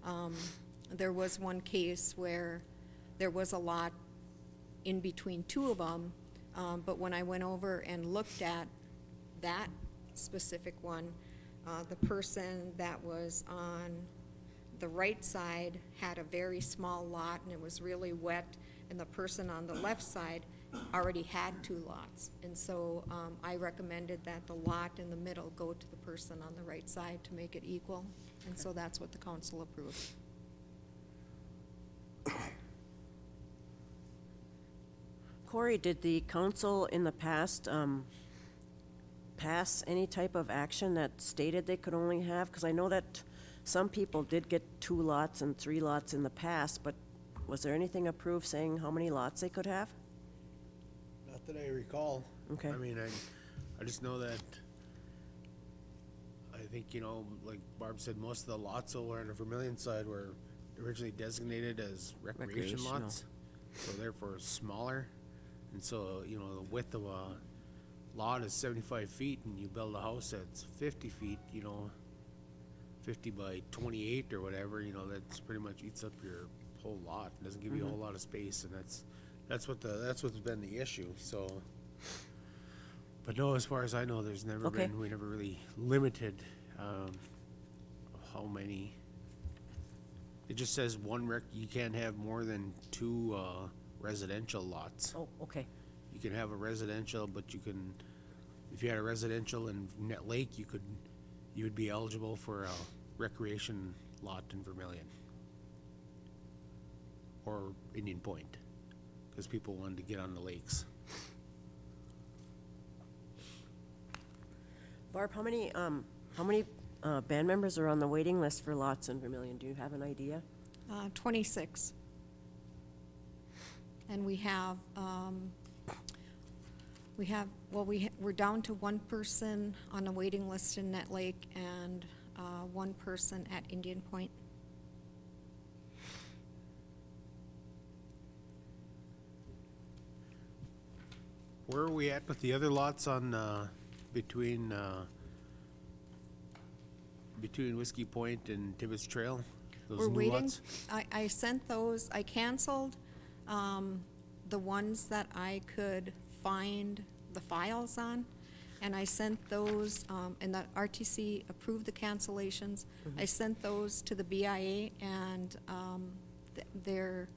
There was one case where there was a lot in between two of them, but when I went over and looked at that specific one, the person that was on the right side had a very small lot and it was really wet, and the person on the left side already had two lots. And so I recommended that the lot in the middle go to the person on the right side to make it equal. And so that's what the council approved. Corey, did the council in the past pass any type of action that stated they could only have? Because I know that some people did get 2 lots and 3 lots in the past, but was there anything approved saying how many lots they could have? Not that I recall. Okay. I mean, I just know that, I think, you know, like Barb said, most of the lots over on the Vermilion side were originally designated as recreation Recreational. lots, so therefore smaller. And so, you know, the width of a lot is 75 feet, and you build a house that's 50 feet, you know, 50 by 28 or whatever, you know, that's pretty much eats up your whole lot. It doesn't give you a whole lot of space, and that's what's been the issue. So, but no, as far as I know, there's never Okay. been, we never really limited how many. It just says you can't have more than 2 residential lots. Oh, okay. You can have a residential, but you can, if you had a residential in Net Lake, you would be eligible for a recreation lot in Vermilion or Indian Point, because people wanted to get on the lakes. Barb, how many band members are on the waiting list for lots in Vermilion? Do you have an idea? 26. And we're down to 1 person on a waiting list in Net Lake and 1 person at Indian Point. Where are we at with the other lots on, between Whiskey Point and Tibbetts Trail? Those We're new waiting. lots? I sent those, I canceled the ones that I could find the files on, and I sent those, and the RTC approved the cancellations. I sent those to the BIA, and they're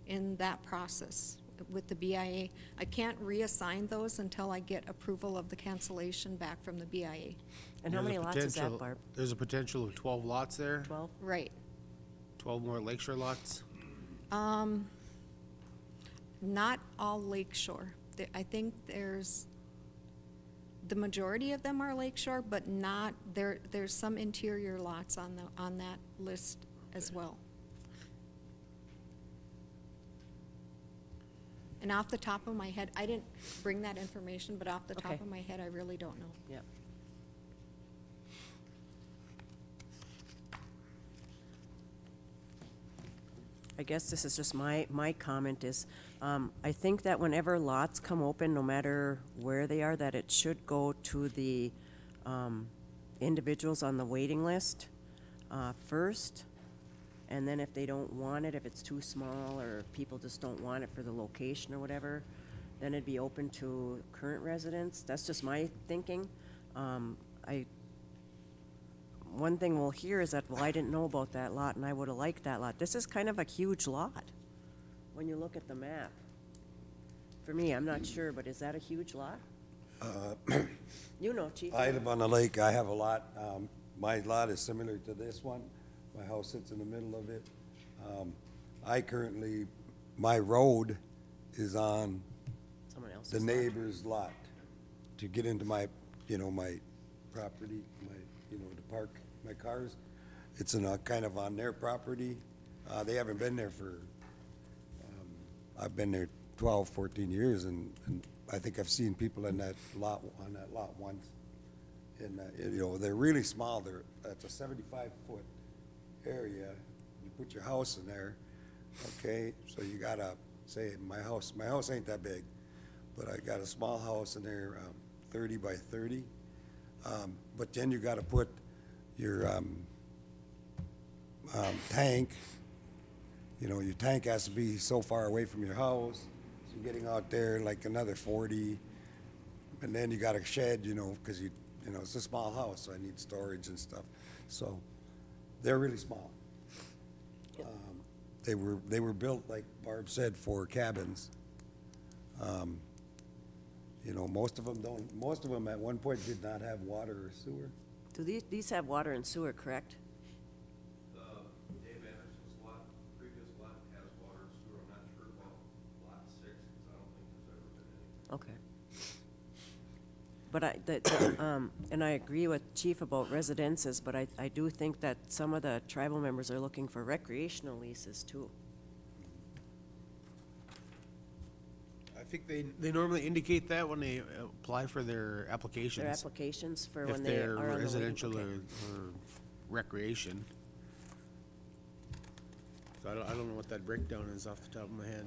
in that process. with the BIA. I can't reassign those until I get approval of the cancellation back from the BIA. And how There's many a lots is that, potential- Barb? There's a potential of 12 lots there, 12? Right. 12 more Lakeshore lots. Not all Lakeshore. I think the majority of them are Lakeshore, but not, there's some interior lots on that list as well. And off the top of my head, I didn't bring that information, but off the top Okay. of my head, I really don't know. Yep. I guess this is just my comment is, I think that whenever lots come open, no matter where they are, that it should go to the, individuals on the waiting list, first. And then if they don't want it, if it's too small or people just don't want it for the location or whatever, then it'd be open to current residents. That's just my thinking. One thing we'll hear is that, well, I didn't know about that lot and I would have liked that lot. This is kind of a huge lot when you look at the map. For me, I'm not sure, but is that a huge lot? You know, Chief. I live on the lake, I have a lot, my lot is similar to this one, my house sits in the middle of it. I currently, my road is on Someone else's the lot. neighbor's lot to get into my, my property, to park my cars. It's in a, kind of on their property. They haven't been there for, I've been there 12, 14 years, and I think I've seen people in that lot, on that lot once. And, they're really small. That's a 75-foot area. You put your house in there, okay? So you gotta say, my house ain't that big, but I got a small house in there, 30 by 30. But then you gotta put your tank, your tank has to be so far away from your house. So you're getting out there like another 40. And then you got a shed, because it's a small house, so I need storage and stuff. So they're really small. They were built, like Barb said, for cabins. Most of them at one point did not have water or sewer. Do these have water and sewer, correct? The Dave Anderson's lot, previous lot has water and sewer. I'm not sure about lot 6, because I don't think there's ever been any. But and I agree with Chief about residences, but I do think that some of the tribal members are looking for recreational leases too. I think they normally indicate that when they apply for their applications. Their applications for If when they they're are on the residential okay. or recreation. So I don't know what that breakdown is off the top of my head.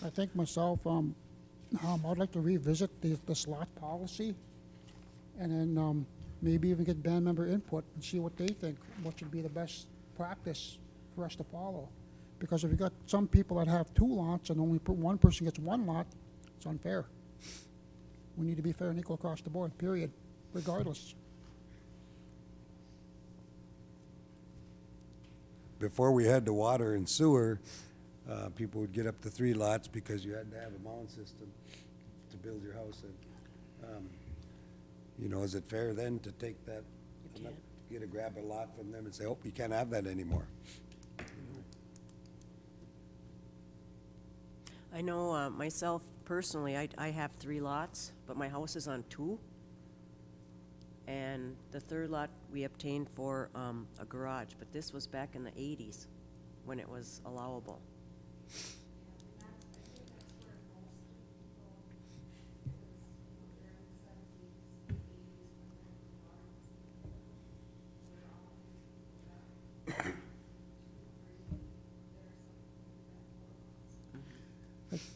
I think myself, I'd like to revisit this lot policy, and then maybe even get band member input and see what they think, what should be the best practice for us to follow. Because if you got some people that have 2 lots and only one person gets 1 lot, it's unfair. We need to be fair and equal across the board, period, regardless. Before we had the water and sewer, people would get up to 3 lots because you had to have a mound system to build your house in. Is it fair then to take that, grab a lot from them and say, oh, you can't have that anymore? I know myself personally, I have 3 lots, but my house is on 2. And the 3rd lot we obtained for a garage, but this was back in the 80s when it was allowable.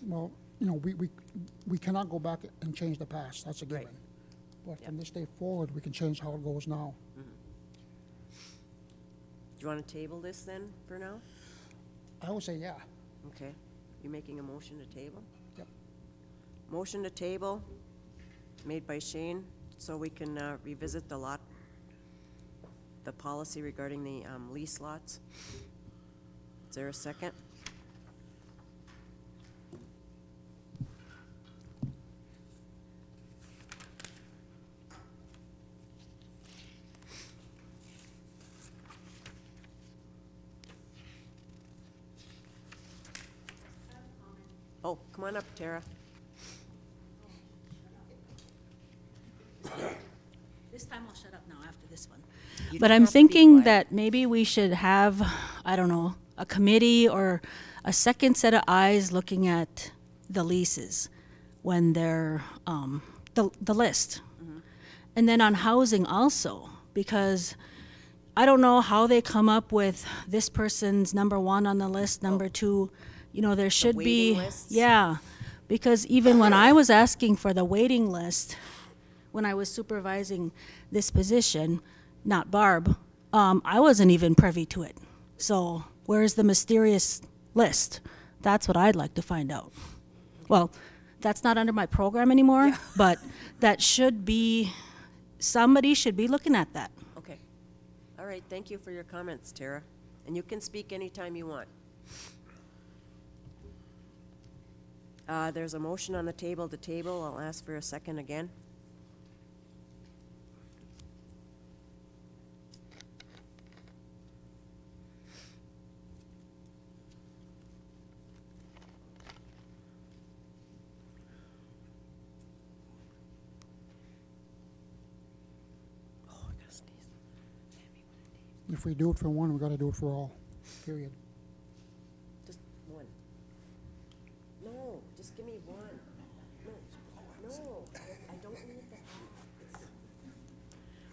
Well, we cannot go back and change the past, that's a given. Right. But from this day forward, we can change how it goes now. Do you want to table this then for now? I would say, yeah. Okay. You making a motion to table? Yep. Motion to table, made by Shane, so we can revisit the policy regarding the lease lots. Is there a second? Oh, come on up, Tara. This time I'll shut up now after this one. You But don't I'm have to be thinking quiet. that maybe we should have, I don't know, a committee or a second set of eyes looking at the leases when they're, the list. And then on housing also, because I don't know how they come up with this person's number one on the list, number two, you know, there should be. waiting lists? Yeah, because even when I was asking for the waiting list, when I was supervising this position, not Barb, I wasn't even privy to it. So where's the mysterious list? That's what I'd like to find out. Well, that's not under my program anymore, but that should be, somebody should be looking at that. Okay. All right, thank you for your comments, Tara. And you can speak anytime you want. There's a motion on the table to table. I'll ask for a second again. Oh, I gotta sneeze. If we do it for one, we gotta do it for all, period. Just one. No, just give me one. No, I don't need that.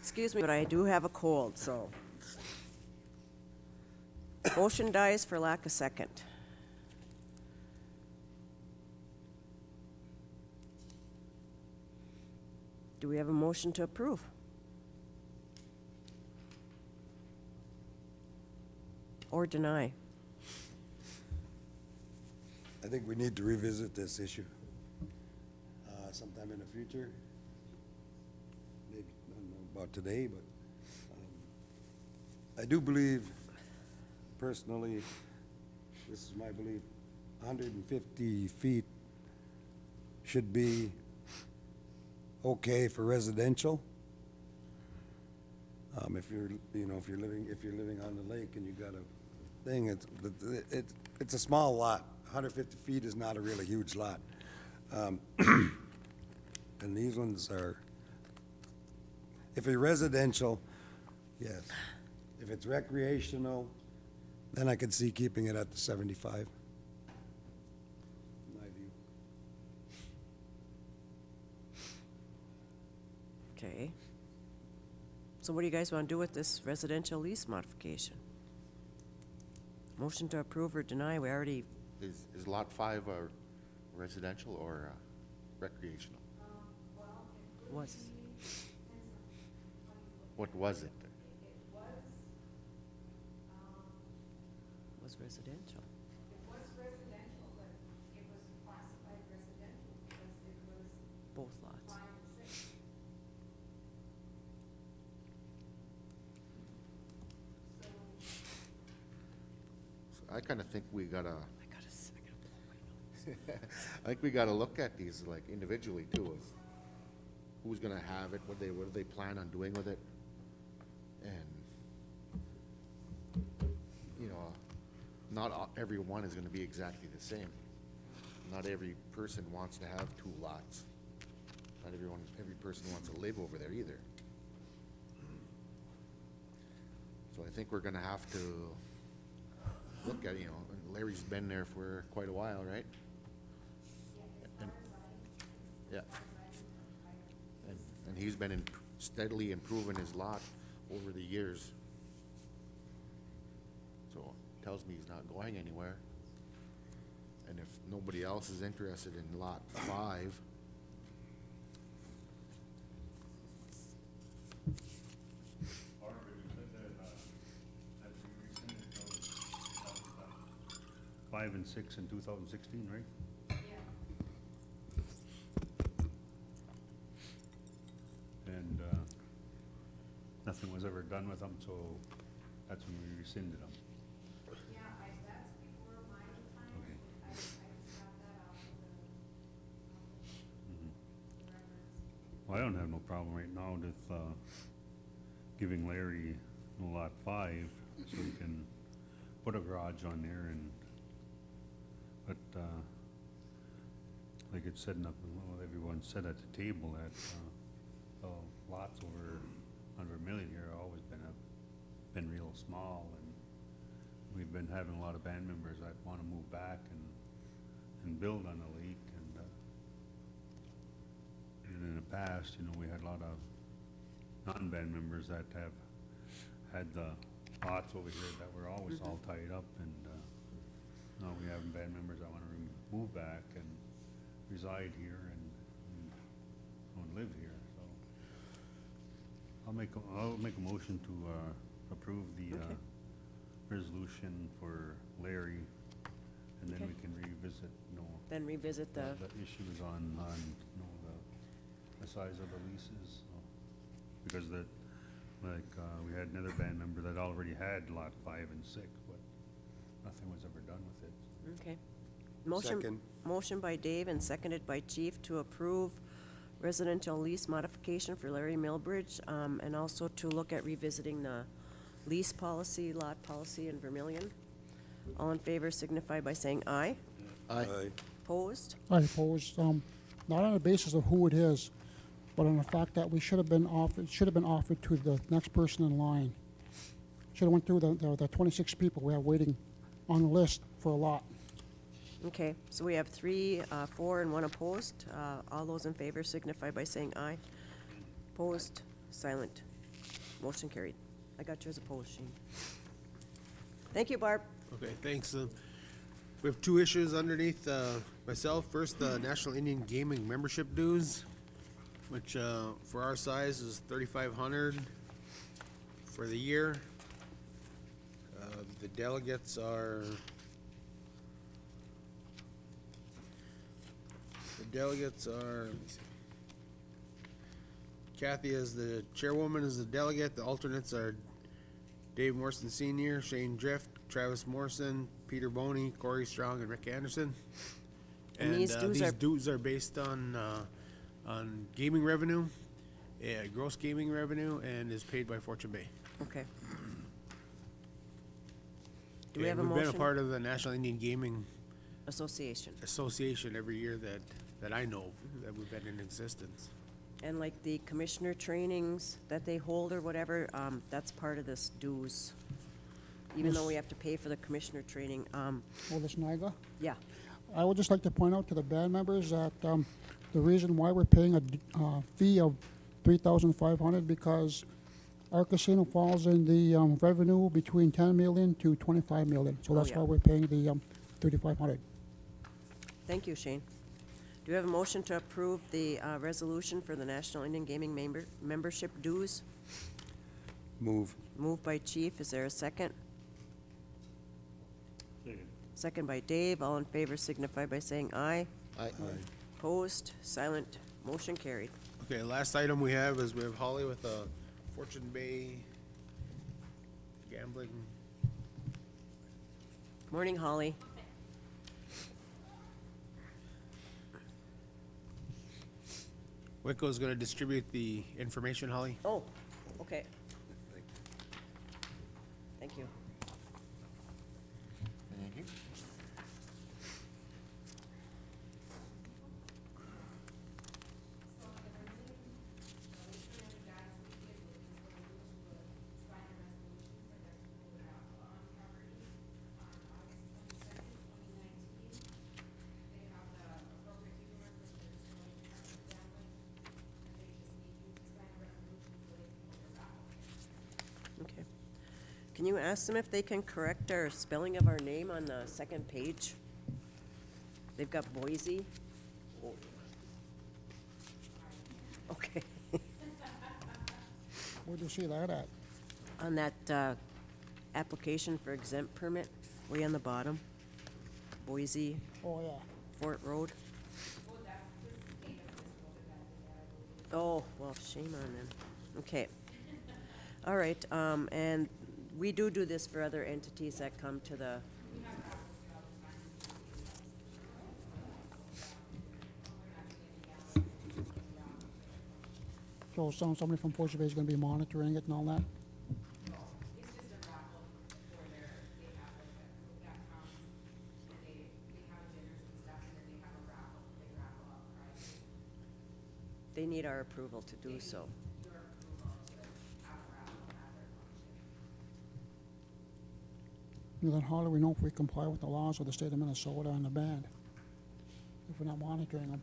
Excuse me, but I do have a cold, so. Motion dies for lack of second. Do we have a motion to approve? Or deny? I think we need to revisit this issue sometime in the future. Maybe, I don't know about today, but I do believe, personally, this is my belief, 150 feet should be okay for residential. If you're, you know, if you're living on the lake and you got a thing, it's a small lot. 150 feet is not a really huge lot. And these ones are, if it's residential, yes. If it's recreational, then I could see keeping it at the 75. In my view. Okay. So what do you guys want to do with this residential lease modification? Motion to approve or deny, we already, Is lot 5 residential or recreational? was, What was it? was residential. Both lots. I kind of think we gotta, I gotta blow my nose. I think we gotta look at these like individually too, of who's gonna have it, what do they plan on doing with it? And, you know, not everyone is gonna be exactly the same. Not every person wants to have 2 lots. Not every person wants to live over there either. So I think we're gonna have to look at, you know, Larry's been there for quite a while, right? And- Yeah. And he's been steadily improving his lot over the years. So, tells me he's not going anywhere. And if nobody else is interested in lot 5, Five and 6 in 2016, right? And nothing was ever done with them, so that's when we rescinded them. That's before my time. Okay. I just got that off of the records. Well, I don't have no problem right now with giving Larry lot 5 so he can put a garage on there and, but like it said, well, everyone said at the table that, lots over 100 million here have always been real small, and we've been having a lot of band members that wanna move back and build on the lake, and in the past, you know, we had a lot of non-band members that have had the lots over here that were always all tied up, and, now we have band members that wanna move back and reside here and live here, so. I'll make a motion to, approve the, Okay. resolution for Larry, and then Okay. we can revisit, you know, Then revisit the, the issues on, you know, the size of the leases, so. Because that, like, we had another band member that already had lot 5 and 6, but nothing was ever done with it. okay. Motion, Second. motion by Dave and seconded by Chief to approve residential lease modification for Larry Millbridge, and also to look at revisiting the lease policy, lot policy in Vermillion. All in favor signify by saying aye. Aye. Opposed? I oppose, not on the basis of who it is, but on the fact that we should have been offered to the next person in line. Should have went through the 26 people we have waiting on the list for a lot. Okay, so we have 3, 4, and 1 opposed. All those in favor signify by saying aye. Opposed? Silent. Motion carried. I got yours opposed, Shane. Thank you, Barb. Okay, thanks. We have 2 issues underneath myself. First, the National Indian Gaming membership dues, which for our size is $3,500 for the year. The delegates are let me see. Kathy is the chairwoman, is the delegate. The alternates are Dave Morrison Senior, Shane Drift, Travis Morrison, Peter Boney, Corey Strong, and Rick Anderson. And these dues these are- dues are based on gaming revenue, gross gaming revenue, and is paid by Fortune Bay. Okay. Do we have a We've been a motion? part of the National Indian Gaming Association. Association every year that I know that we've been in existence. And like the commissioner trainings that they hold or whatever, that's part of this dues. Even though we have to pay for the commissioner training, Well, this NIGA? yeah. I would just like to point out to the band members that the reason why we're paying a fee of $3,500 because our casino falls in the revenue between 10 million to 25 million. So Oh, that's yeah. why we're paying the 3,500. Thank you, Shane. Do we have a motion to approve the resolution for the National Indian Gaming membership dues? Move. Moved by Chief, is there a second? Second by Dave, all in favor signify by saying aye. Aye. Opposed, silent, motion carried. Okay, last item we have is we have Holly with Fortune Bay gambling. Morning, Holly. WICO's gonna distribute the information, Holly. Oh, okay. Thank you. Thank you. Okay. Can you ask them if they can correct our spelling of our name on the second page? They've got Boise. Okay. Where'd you see that at? On that application for exempt permit, way on the bottom. Boise, Oh, yeah. Fort Road. Oh, well, shame on them. Okay. All right, and we do this for other entities that come to the, So somebody from Fortune Bay is gonna be monitoring it and all that? need our approval to do so. And then how do we know if we comply with the laws of the state of Minnesota and the ban? If we're not monitoring them?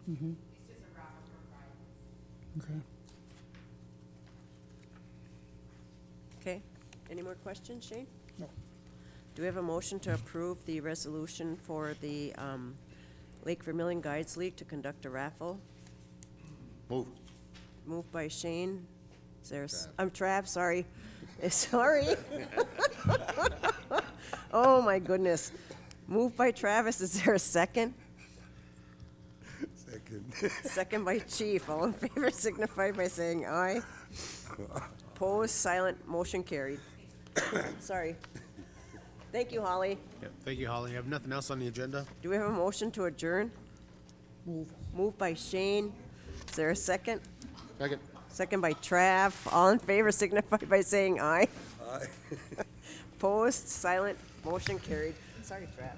Mm-hmm. Okay. Okay, any more questions, Shane? No. Do we have a motion to approve the resolution for the Lake Vermillion Guides League to conduct a raffle? Move. Moved by Shane. Is there, I'm Trav, sorry. Sorry. Oh, my goodness. Moved by Travis, is there a second? Second. Second by Chief. All in favor signify by saying aye. Opposed, silent, motion carried. Sorry. Thank you, Holly. Yeah, thank you, Holly. Have nothing else on the agenda? Do we have a motion to adjourn? Move. Moved by Shane. Is there a second? Second. Second by Trav. All in favor signify by saying aye. Aye. Opposed, silent, motion carried. Sorry, Trav.